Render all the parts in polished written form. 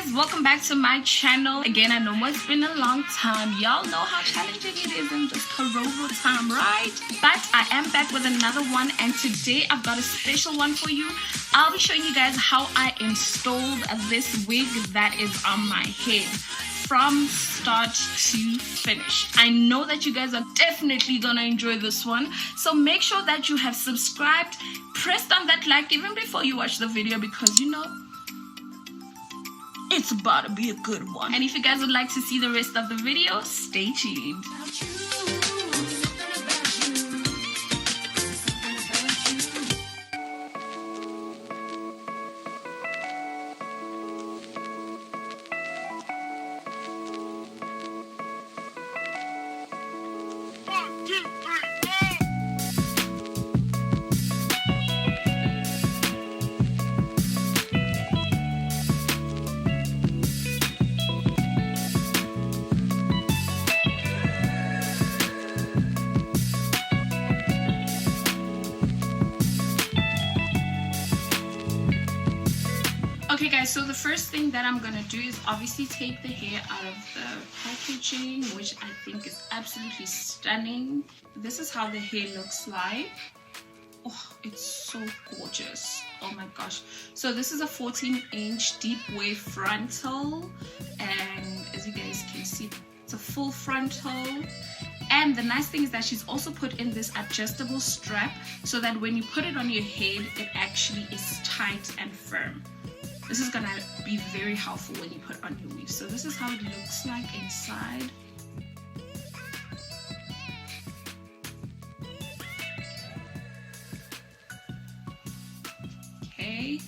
guys, welcome back to my channel. Again, I know it's been a long time. Y'all know how challenging it is in this corona time, right? But I am back with another one, and today I've got a special one for you. I'll be showing you guys how I installed this wig that is on my head from start to finish. I know that you guys are definitely gonna enjoy this one, so make sure that you have subscribed, pressed on that like even before you watch the video, because you know it's about to be a good one. And if you guys would like to see the rest of the video, stay tuned. Okay guys, so the first thing that I'm gonna do is obviously take the hair out of the packaging, which I think is absolutely stunning. This is how the hair looks like. Oh, it's so gorgeous. Oh my gosh. So this is a 14-inch deep wave frontal, and as you guys can see, it's a full frontal. And the nice thing is that she's also put in this adjustable strap so that when you put it on your head, it actually is tight and firm. This is gonna be very helpful when you put on your weave. So this is how it looks like inside. Okay.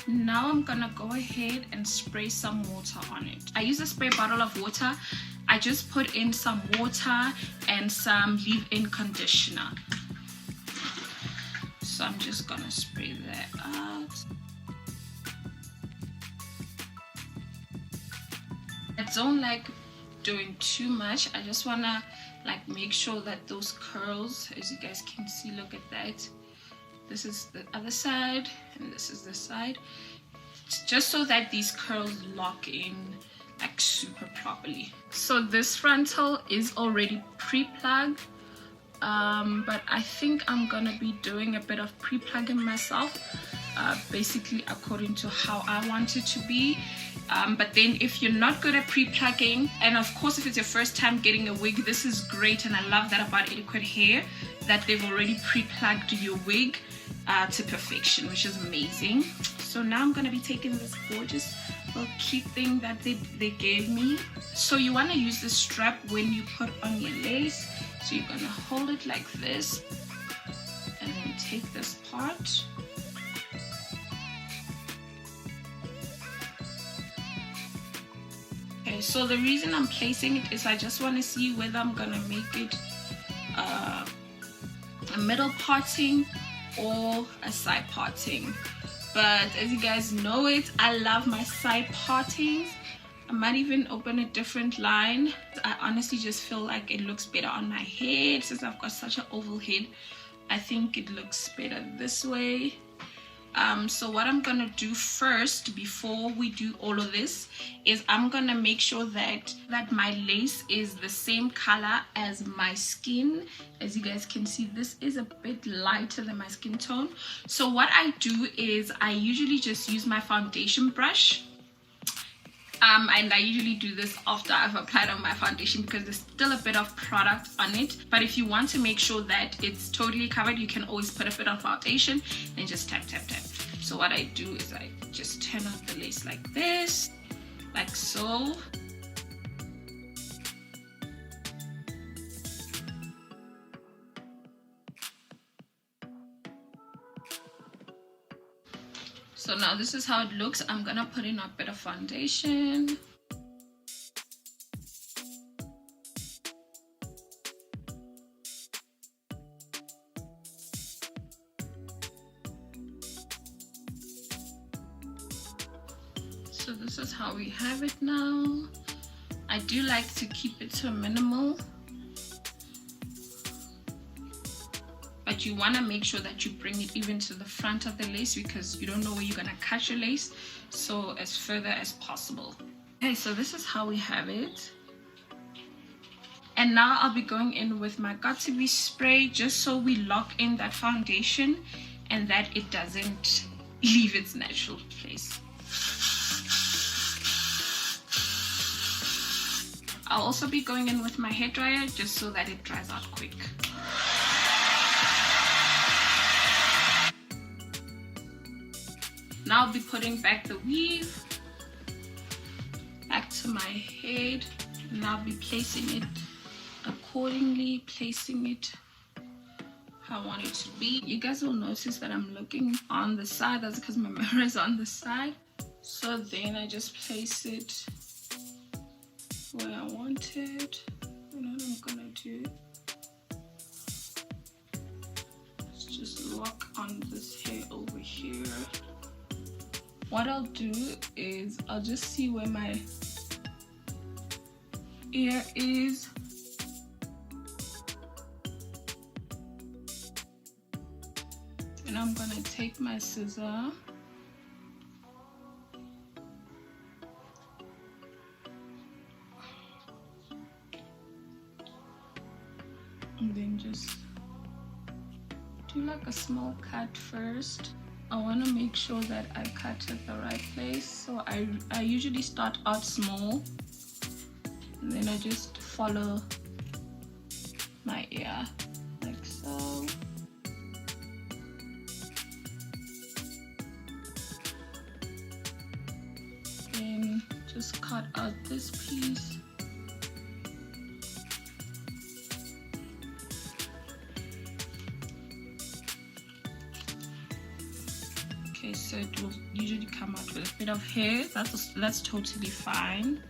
Now I'm gonna go ahead and spray some water on it. I use a spray bottle of water. I just put in some water and some leave-in conditioner. So I'm just gonna spray that out. I don't like doing too much. I just wanna like make sure that those curls, as you guys can see, look at that. This is the other side and this is the side. It's just so that these curls lock in like super properly. So this frontal is already pre-plugged, but I think I'm gonna be doing a bit of pre-plugging myself, basically according to how I want it to be. But then if you're not good at pre-plugging, and of course if it's your first time getting a wig, this is great, and I love that about Adequate Hair, that they've already pre-plugged your wig to perfection, which is amazing. So now I'm going to be taking this gorgeous little cute thing that they gave me. So you want to use the strap when you put on your lace. So you're going to hold it like this and then take this part. Okay, so the reason I'm placing it is I just want to see whether I'm going to make it a middle parting or a side parting. But as you guys know it, I love my side partings. I might even open a different line. I honestly just feel like it looks better on my head since I've got such an oval head. I think it looks better this way. So what I'm gonna do first before we do all of this is I'm gonna make sure that my lace is the same color as my skin. As you guys can see, this is a bit lighter than my skin tone. So what I do is I usually just use my foundation brush, and I usually do this after I've applied on my foundation because there's still a bit of product on it. But if you want to make sure that it's totally covered, you can always put a bit of foundation and just tap tap tap. So what I do is I just turn out the lace like this, like so. So now this is how it looks. I'm gonna put in a bit of foundation. So this is how we have it now. I do like to keep it to a minimal, but but you want to make sure that you bring it even to the front of the lace because you don't know where you're gonna cut your lace, so as further as possible. Okay, so this is how we have it. And now I'll be going in with my Got2b spray just so we lock in that foundation and that it doesn't leave its natural place. I'll also be going in with my hairdryer just so that it dries out quick. Now I'll be putting back the weave back to my head, and I'll be placing it accordingly, placing it how I want it to be. You guys will notice that I'm looking on the side. That's because my mirror is on the side. So then I just place it where I want it. You know what I'm gonna do? Let's just lock on this hair over here. What I'll do is I'll just see where my ear is. And I'm gonna take my scissor and then just do like a small cut first. I want to make sure that I cut at the right place, so I usually start out small and then I just follow my ear like so. Then just cut out this piece. Okay, so it will usually come out with a bit of hair. That's totally fine.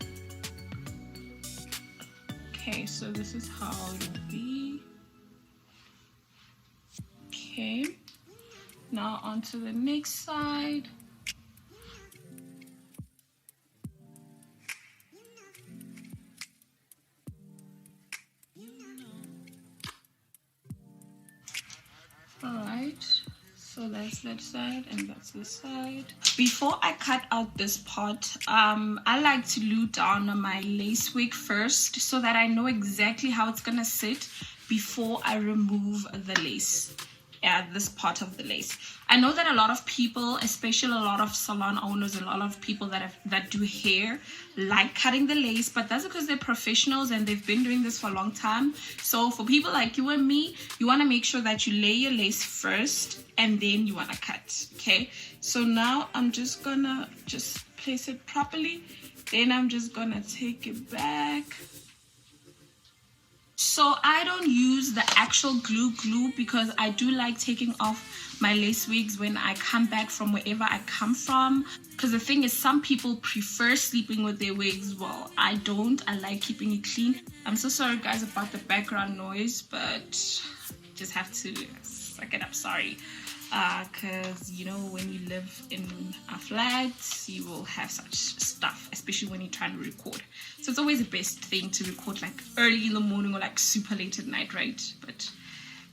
Okay, so this is how it will be. Okay, now onto the next side. Alright, so that's that side and that's this side. Before I cut out this part, I like to glue down my lace wig first so that I know exactly how it's gonna sit before I remove the lace. This part of the lace. I know that a lot of people, especially a lot of salon owners and a lot of people that do hair, like cutting the lace, but that's because they're professionals and they've been doing this for a long time. So for people like you and me, you want to make sure that you lay your lace first and then you want to cut. Okay, so now I'm just gonna place it properly, then I'm just gonna take it back. So I don't use the actual glue because I do like taking off my lace wigs when I come back from wherever I come from. Because the thing is, some people prefer sleeping with their wigs. Well, I don't. I like keeping it clean. I'm so sorry guys about the background noise, but just have to suck it up. Sorry. Because you know, when you live in a flat, you will have such stuff, especially when you're trying to record. So it's always the best thing to record like early in the morning or like super late at night, right? But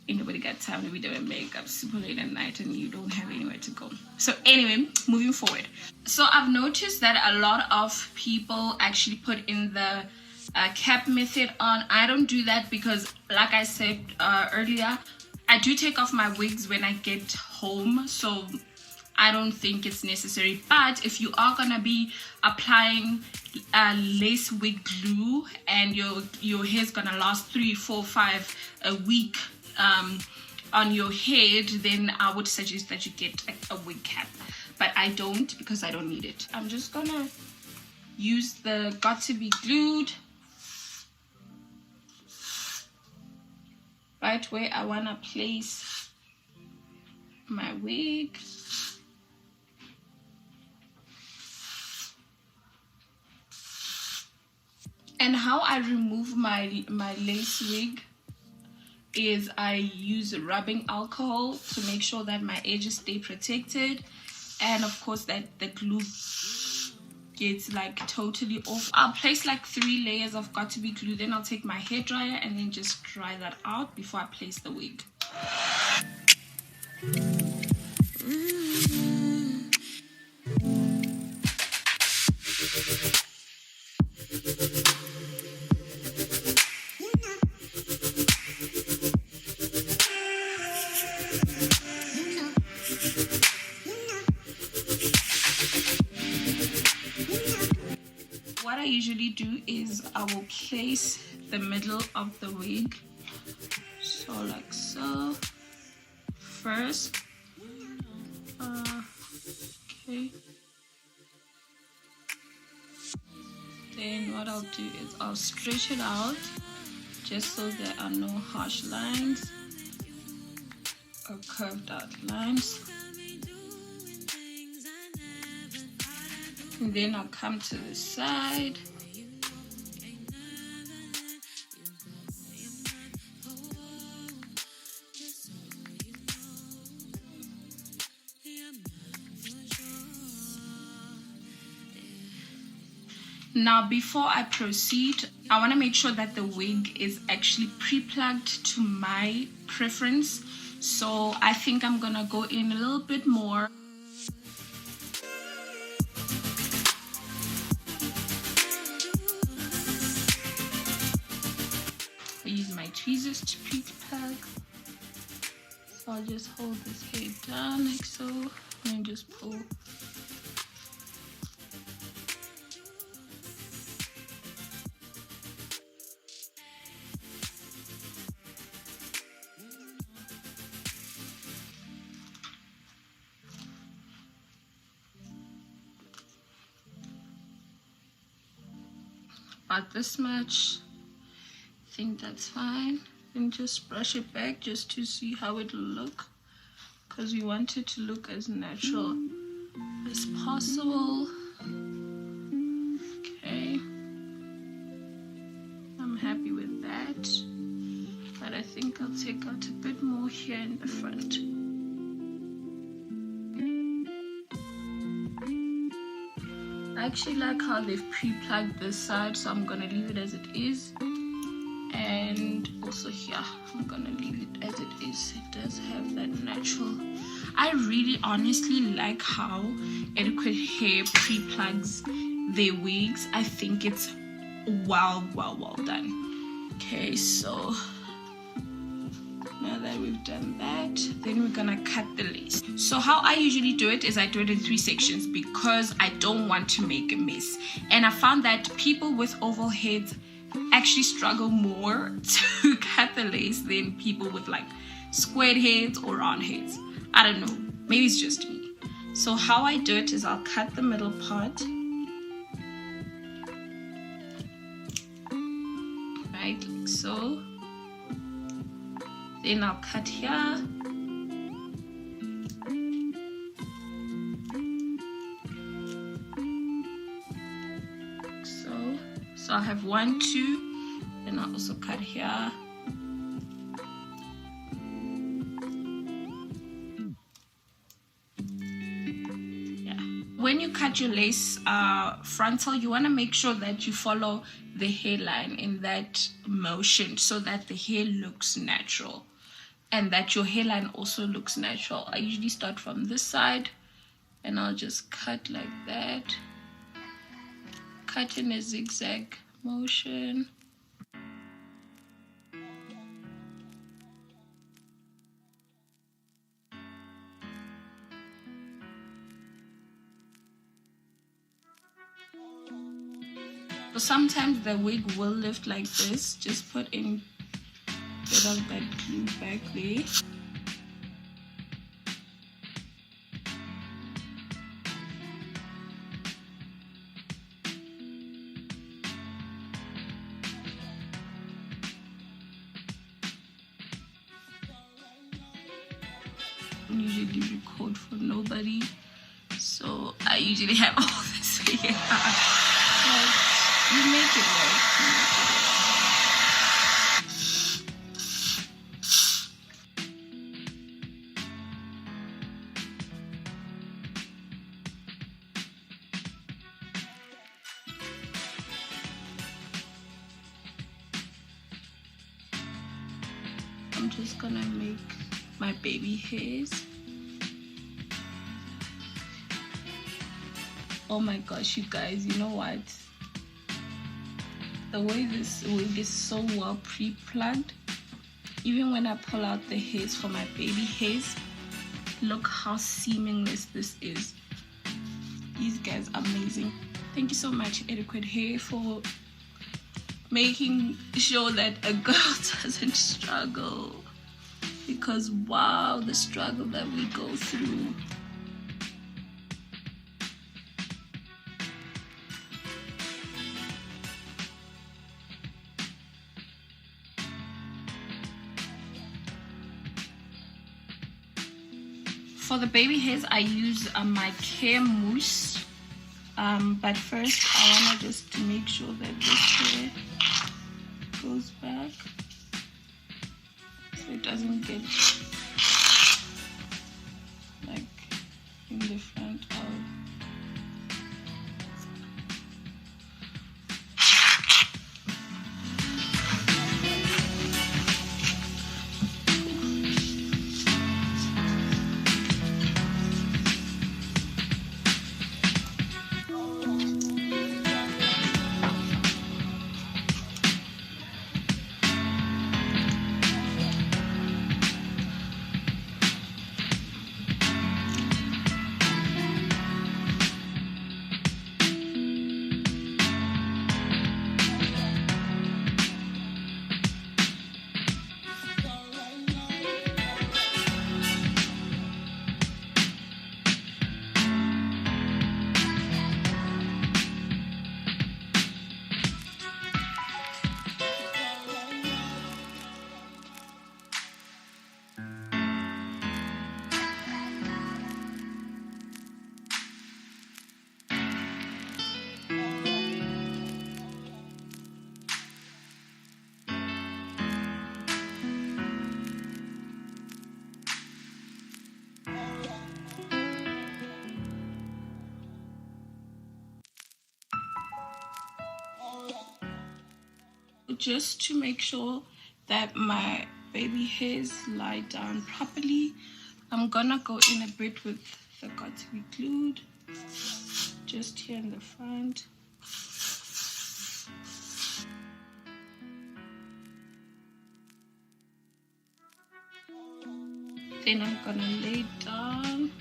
anybody got time to be doing makeup super late at night and you don't have anywhere to go. So anyway, moving forward. So I've noticed that a lot of people actually put in the cap method on. I don't do that because, like I said earlier, I do take off my wigs when I get home, so I don't think it's necessary. But if you are gonna be applying lace wig glue and your hair's gonna last 3, 4, 5 a week on your head, then I would suggest that you get a wig cap. But I don't, because I don't need it. I'm just gonna use the Got2b glued right where I want to place my wig. And how I remove my lace wig is I use rubbing alcohol to make sure that my edges stay protected, and of course that the glue gets like totally off. I'll place like 3 layers of Got2b glue, then I'll take my hairdryer and then just dry that out before I place the wig. What I usually do is I will place the middle of the wig, so like so first. Okay. Then what I'll do is I'll stretch it out just so there are no harsh lines or curved out lines. And then I'll come to the side. Now, before I proceed, I want to make sure that the wig is actually pre-plugged to my preference. So I think I'm gonna go in a little bit more. I use my tweezers to pre-plug. So I'll just hold this hair down like so and just pull. About this much. I think that's fine. And just brush it back just to see how it will look, because we want it to look as natural as possible. Okay, I'm happy with that, but I think I'll take out a bit more here in the front. I actually like how they've pre-plugged this side, so I'm gonna leave it as it is. And also here, I'm gonna leave it as it is. It does have that natural. I really honestly like how Adequate Hair pre-plugs their wigs. I think it's well done. Okay, so now that we've done that, then we're gonna cut the lace. So how I usually do it is I do it in 3 sections because I don't want to make a mess. And I found that people with oval heads actually struggle more to cut the lace than people with like squared heads or round heads. I don't know, maybe it's just me. So how I do it is I'll cut the middle part, right, like so. Then I'll cut here. So I'll have 1, 2, then I'll also cut here. Yeah. When you cut your lace frontal, you want to make sure that you follow the hairline in that motion so that the hair looks natural and that your hairline also looks natural. I usually start from this side and I'll just cut like that. Cut in a zigzag motion. So sometimes the wig will lift like this. Just put in a bit of that glue back there. Usually record for nobody, so I usually have all this figured out. But you make it work. I'm just gonna make my baby hairs. Oh my gosh, you guys, you know what? The way this wig is so well pre-plugged, even when I pull out the hairs for my baby hairs, look how seamless this is. These guys are amazing. Thank you so much, Adequate Hair, for making sure that a girl doesn't struggle. Because wow, the struggle that we go through. For the baby hairs, I use my Kair Mousse. But first, I want to just make sure that this hair goes back so it doesn't get like in the front of. Just to make sure that my baby hairs lie down properly, I'm gonna go in a bit with the got to be glued just here in the front. Then I'm gonna lay it down.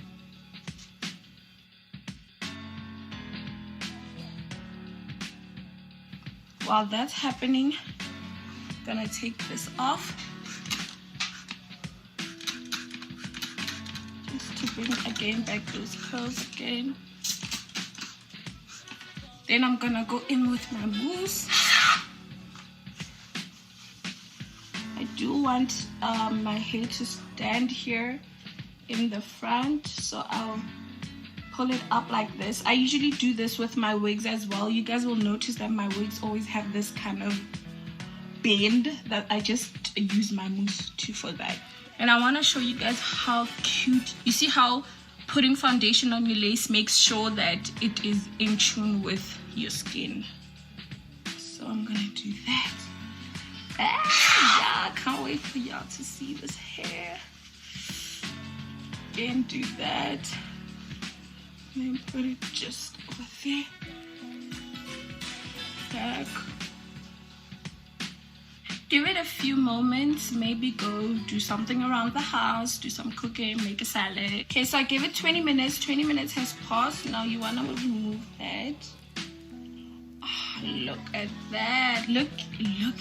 While that's happening, I'm gonna take this off just to bring again back those curls again. Then I'm gonna go in with my mousse. I do want my hair to stand here in the front, so I'll pull it up like this. I usually do this with my wigs as well. You guys will notice that my wigs always have this kind of bend that I just use my mousse for that. And I want to show you guys how cute. You see how putting foundation on your lace makes sure that it is in tune with your skin. So I'm gonna do that. Yeah, I can't wait for y'all to see this hair. Again, do that. And then put it just over there. Back. Give it a few moments, maybe go do something around the house, do some cooking, make a salad. Okay, so I gave it 20 minutes. 20 minutes has passed. Now you want to remove that. Oh, look at that. Look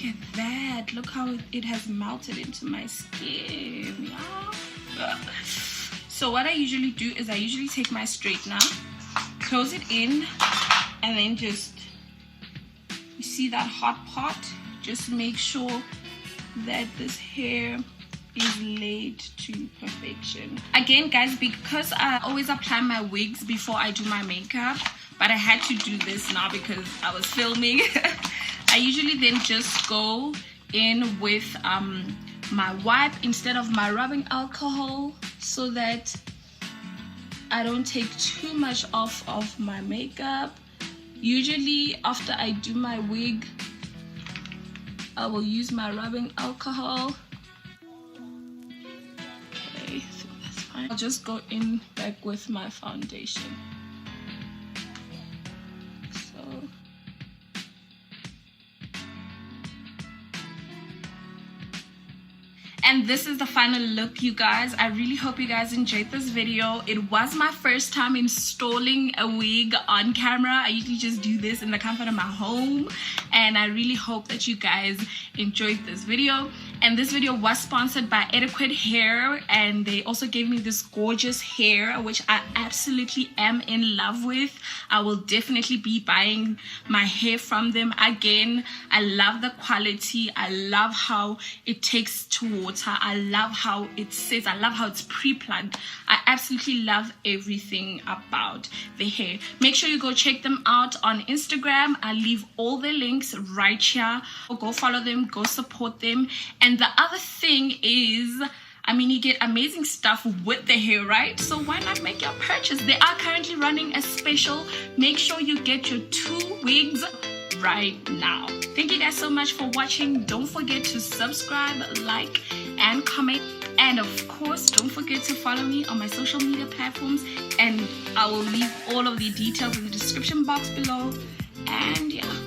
at that. Look how it has melted into my skin. Yeah. So what I usually do is I usually take my straightener, close it in, and then just, you see that hot pot? Just make sure that this hair is laid to perfection. Again, guys, because I always apply my wigs before I do my makeup, but I had to do this now because I was filming. I usually then just go in with my wipe instead of my rubbing alcohol, so that I don't take too much off of my makeup. Usually after I do my wig, I will use my rubbing alcohol. I'll just go in back with my foundation. And this is the final look, you guys. I really hope you guys enjoyed this video. It was my first time installing a wig on camera. I usually just do this in the comfort of my home, and I really hope that you guys enjoyed this video. And this video was sponsored by Adequate Hair, and they also gave me this gorgeous hair, which I absolutely am in love with. I will definitely be buying my hair from them again. I love the quality. I love how it takes to water. I love how it sits. I love how it's pre-plugged. I absolutely love everything about the hair. Make sure you go check them out on Instagram. I'll leave all the links right here. Go follow them, go support them. And the other thing is, I mean, you get amazing stuff with the hair, right? So why not make your purchase? They are currently running a special. Make sure you get your 2 wigs right now. Thank you guys so much for watching. Don't forget to subscribe, like, and comment. And of course, don't forget to follow me on my social media platforms. And I will leave all of the details in the description box below. And yeah.